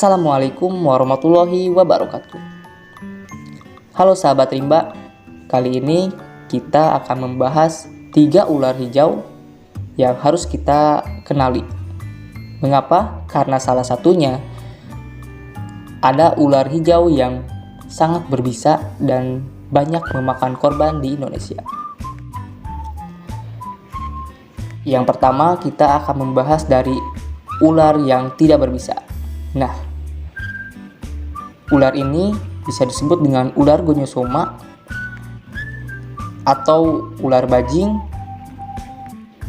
Assalamualaikum warahmatullahi wabarakatuh. Halo sahabat rimba, kali ini kita akan membahas 3 ular hijau yang harus kita kenali. Mengapa? Karena salah satunya ada ular hijau yang sangat berbisa dan banyak memakan korban di Indonesia. Yang pertama, kita akan membahas dari ular yang tidak berbisa. Nah, ular ini bisa disebut dengan ular gonyosoma atau ular bajing,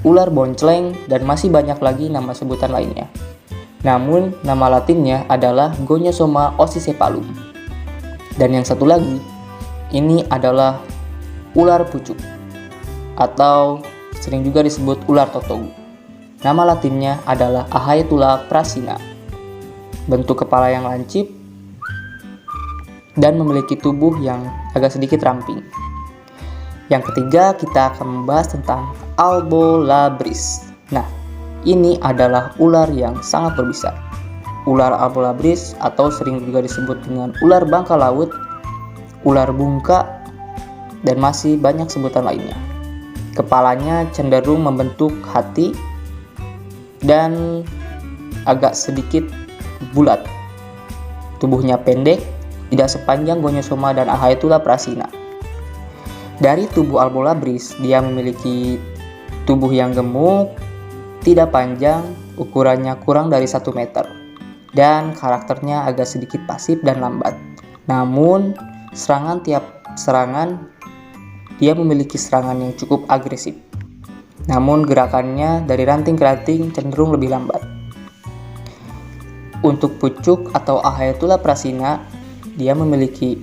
ular boncleng, dan masih banyak lagi nama sebutan lainnya. Namun, nama latinnya adalah Gonyosoma oxycephalum. Dan yang satu lagi, ini adalah ular pucuk atau sering juga disebut ular totogu. Nama latinnya adalah Ahaetulla prasina. Bentuk kepala yang lancip dan memiliki tubuh yang agak sedikit ramping. Yang ketiga, kita akan membahas tentang Albolabris. Nah, ini adalah ular yang sangat berbisa. Ular Albolabris atau sering juga disebut dengan ular bangka laut, ular bungka, dan masih banyak sebutan lainnya. Kepalanya cenderung membentuk hati dan agak sedikit bulat. Tubuhnya pendek, tidak sepanjang Gonyosoma dan Ahaetulla prasina. Dari tubuh Albolabris, dia memiliki tubuh yang gemuk, tidak panjang, ukurannya kurang dari 1 meter, dan karakternya agak sedikit pasif dan lambat. Namun, tiap serangan, dia memiliki serangan yang cukup agresif. Namun, gerakannya dari ranting ke ranting cenderung lebih lambat. Untuk pucuk atau Ahaetulla prasina, dia memiliki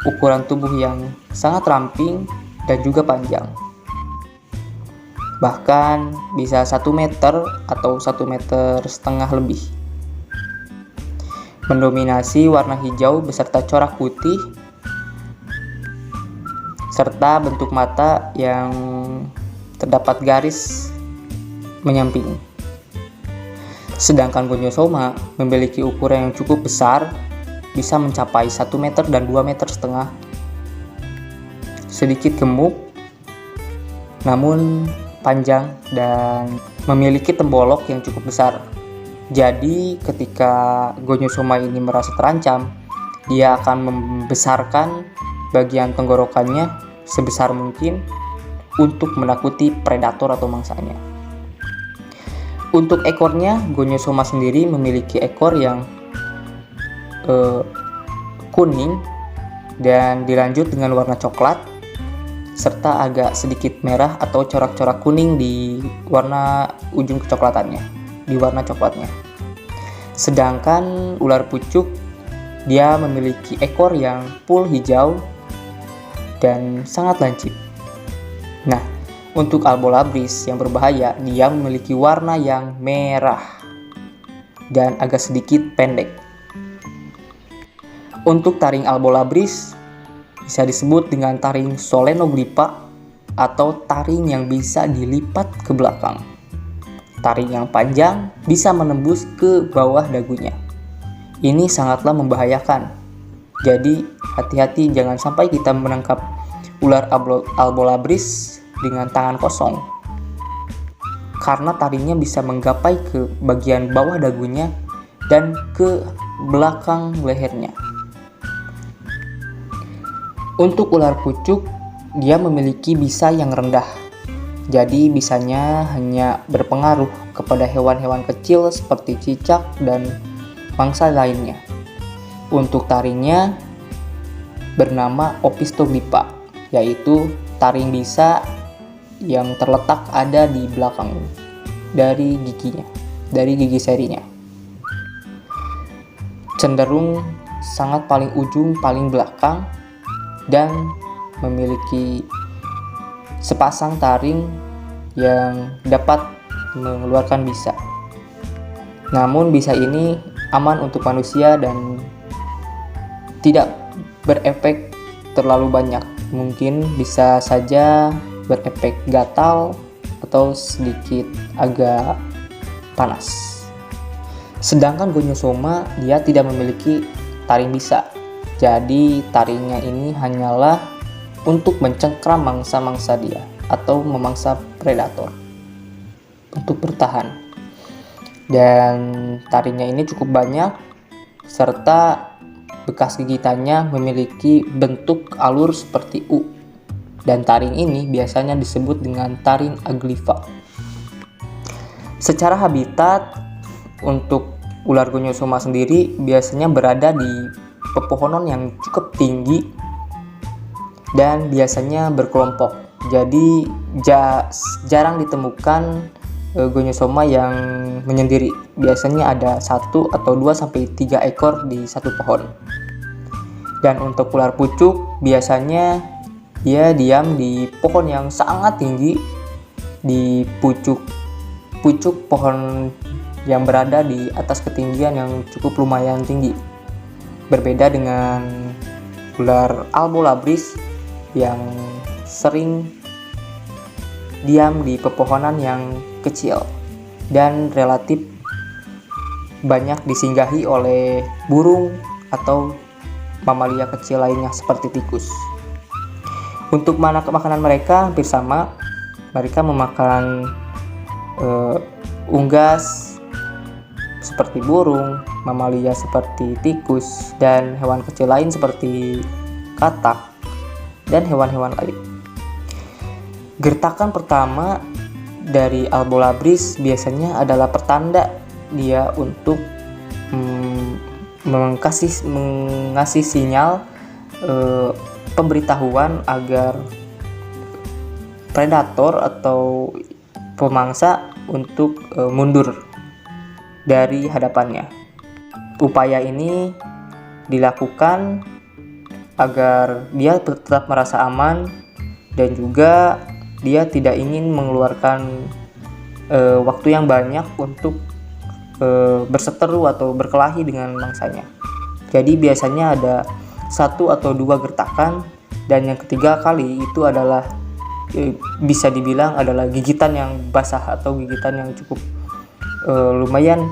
ukuran tubuh yang sangat ramping dan juga panjang. Bahkan bisa 1 meter atau 1,5 meter lebih. Mendominasi warna hijau beserta corak putih, serta bentuk mata yang terdapat garis menyamping. Sedangkan Gonyosoma memiliki ukuran yang cukup besar, bisa mencapai 1 meter dan 2,5 meter. Sedikit gemuk, namun panjang dan memiliki tembolok yang cukup besar. Jadi ketika Gonyosoma ini merasa terancam, dia akan membesarkan bagian tenggorokannya sebesar mungkin untuk menakuti predator atau mangsanya. Untuk ekornya, Gonyosoma sendiri memiliki ekor yang kuning dan dilanjut dengan warna coklat serta agak sedikit merah atau corak-corak kuning di warna ujung kecoklatannya, di warna coklatnya. Sedangkan ular pucuk, dia memiliki ekor yang full hijau dan sangat lancip. Nah, untuk Albolabris yang berbahaya, dia memiliki warna yang merah dan agak sedikit pendek. Untuk taring Albolabris bisa disebut dengan taring Solenoglypha atau taring yang bisa dilipat ke belakang. Taring yang panjang bisa menembus ke bawah dagunya. Ini sangatlah membahayakan. Jadi hati-hati, jangan sampai kita menangkap ular Albolabris dengan tangan kosong, karena taringnya bisa menggapai ke bagian bawah dagunya dan ke belakang lehernya. Untuk ular pucuk, dia memiliki bisa yang rendah, jadi bisanya hanya berpengaruh kepada hewan-hewan kecil seperti cicak dan mangsa lainnya. Untuk taringnya bernama Opisthoglypha, yaitu taring bisa yang terletak ada di belakang dari giginya, dari gigi serinya. Cenderung sangat paling ujung, paling belakang, dan memiliki sepasang taring yang dapat mengeluarkan bisa. Namun bisa ini aman untuk manusia dan tidak berefek terlalu banyak. Mungkin bisa saja berefek gatal atau sedikit agak panas. Sedangkan Gonyosoma dia tidak memiliki taring bisa. Jadi taringnya ini hanyalah untuk mencengkram mangsa-mangsa dia atau memangsa predator untuk bertahan. Dan taringnya ini cukup banyak serta bekas gigitannya memiliki bentuk alur seperti U. Dan taring ini biasanya disebut dengan taring aglifa. Secara habitat, untuk ular Gonyosoma sendiri biasanya berada di pepohonan yang cukup tinggi dan biasanya berkelompok. Jadi jarang ditemukan Gonyosoma yang menyendiri. Biasanya ada 1 atau 2 sampai 3 ekor di satu pohon. Dan untuk ular pucuk biasanya dia diam di pohon yang sangat tinggi, di pucuk pohon yang berada di atas ketinggian yang cukup lumayan tinggi. Berbeda dengan ular Albolabris yang sering diam di pepohonan yang kecil dan relatif banyak disinggahi oleh burung atau mamalia kecil lainnya seperti tikus. Untuk makanan mereka hampir sama. Mereka memakan unggas seperti burung, mamalia seperti tikus, dan hewan kecil lain seperti katak, dan hewan-hewan lain. Gertakan pertama dari Albolabris biasanya adalah pertanda dia untuk mengasih sinyal pemberitahuan agar predator atau pemangsa untuk mundur dari hadapannya. Upaya ini dilakukan agar dia tetap merasa aman dan juga dia tidak ingin mengeluarkan waktu yang banyak untuk berseteru atau berkelahi dengan mangsanya. Jadi biasanya ada 1 atau 2 gertakan, dan yang ketiga kali itu adalah bisa dibilang adalah gigitan yang basah atau gigitan yang cukup lumayan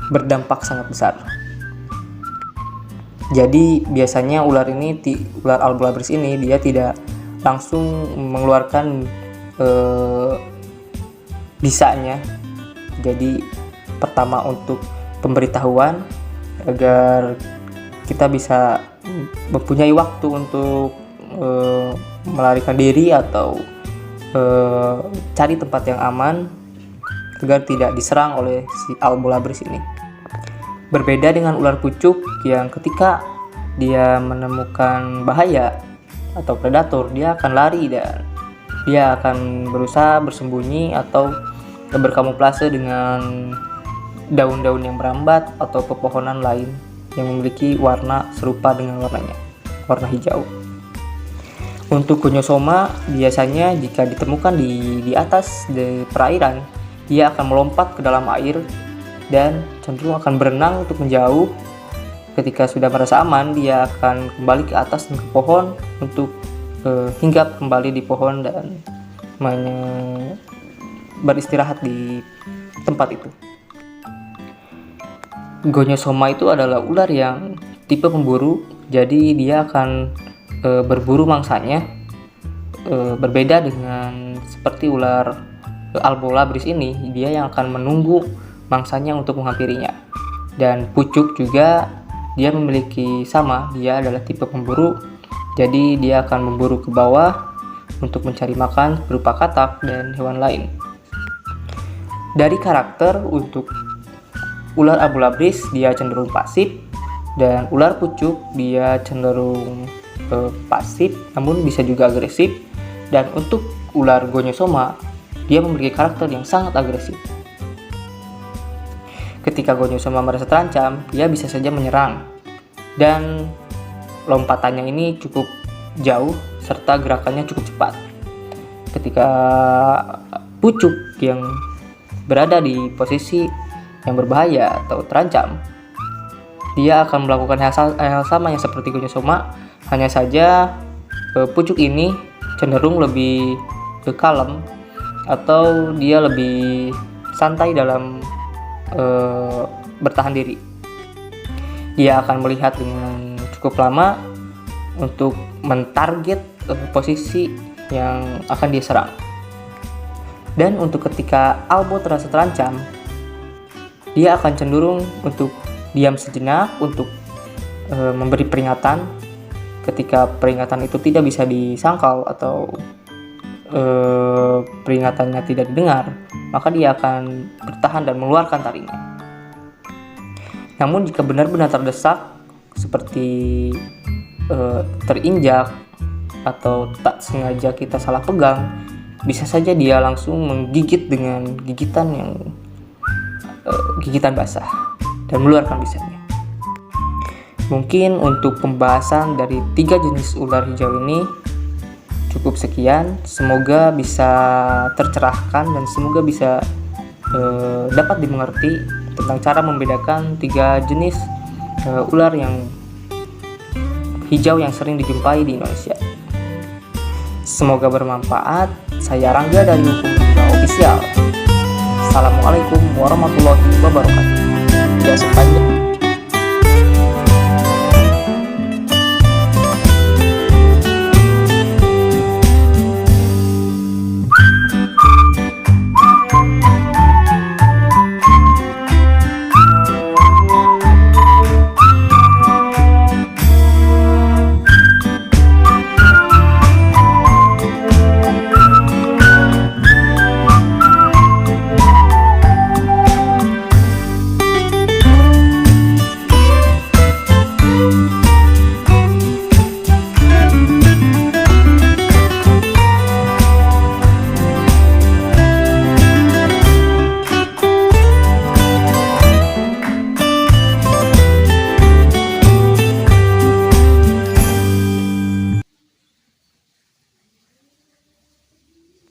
berdampak sangat besar. Jadi biasanya ular Albolabris ini dia tidak langsung mengeluarkan bisanya. Jadi pertama untuk pemberitahuan agar kita bisa mempunyai waktu untuk melarikan diri atau cari tempat yang aman agar tidak diserang oleh si Albolabris ini. Berbeda dengan ular pucuk yang ketika dia menemukan bahaya atau predator, dia akan lari dan dia akan berusaha bersembunyi atau berkamuflase dengan daun-daun yang merambat atau pepohonan lain yang memiliki warna serupa dengan warnanya, warna hijau. Untuk Gonyosoma biasanya jika ditemukan di atas perairan, dia akan melompat ke dalam air dan cenderung akan berenang untuk menjauh. Ketika sudah merasa aman, dia akan kembali ke atas dan ke pohon untuk hinggap kembali di pohon dan beristirahat di tempat itu. Gonyosoma itu adalah ular yang tipe pemburu, jadi dia akan berburu mangsanya. Berbeda dengan seperti ular Albolabris ini, dia yang akan menunggu mangsanya untuk menghampirinya. Dan pucuk juga dia memiliki sama, dia adalah tipe pemburu, jadi dia akan memburu ke bawah untuk mencari makan berupa katak dan hewan lain. Dari karakter, untuk ular Albolabris dia cenderung pasif, dan ular pucuk dia cenderung pasif namun bisa juga agresif. Dan untuk ular Gonyosoma dia memiliki karakter yang sangat agresif. Ketika Gonyosoma merasa terancam, dia bisa saja menyerang, dan lompatannya ini cukup jauh serta gerakannya cukup cepat. Ketika pucuk yang berada di posisi yang berbahaya atau terancam, dia akan melakukan hal sama yang seperti Gonyosoma, hanya saja pucuk ini cenderung lebih kalem atau dia lebih santai dalam bertahan diri. Dia akan melihat dengan cukup lama untuk mentarget posisi yang akan dia serang. Dan untuk ketika Albo terasa terancam, dia akan cenderung untuk diam sejenak, untuk memberi peringatan. Ketika peringatan itu tidak bisa disangkal atau peringatannya tidak didengar, maka dia akan bertahan dan mengeluarkan taringnya. Namun jika benar-benar terdesak, seperti terinjak atau tak sengaja kita salah pegang, bisa saja dia langsung menggigit dengan gigitan basah dan mengeluarkan bisanya. Mungkin untuk pembahasan dari 3 jenis ular hijau ini cukup sekian. Semoga bisa tercerahkan dan semoga bisa dapat dimengerti tentang cara membedakan 3 jenis ular yang hijau yang sering dijumpai di Indonesia. Semoga bermanfaat. Saya Rangga dari Hukum Rangga Official. Assalamualaikum warahmatullahi wabarakatuh. Tidak sepanjang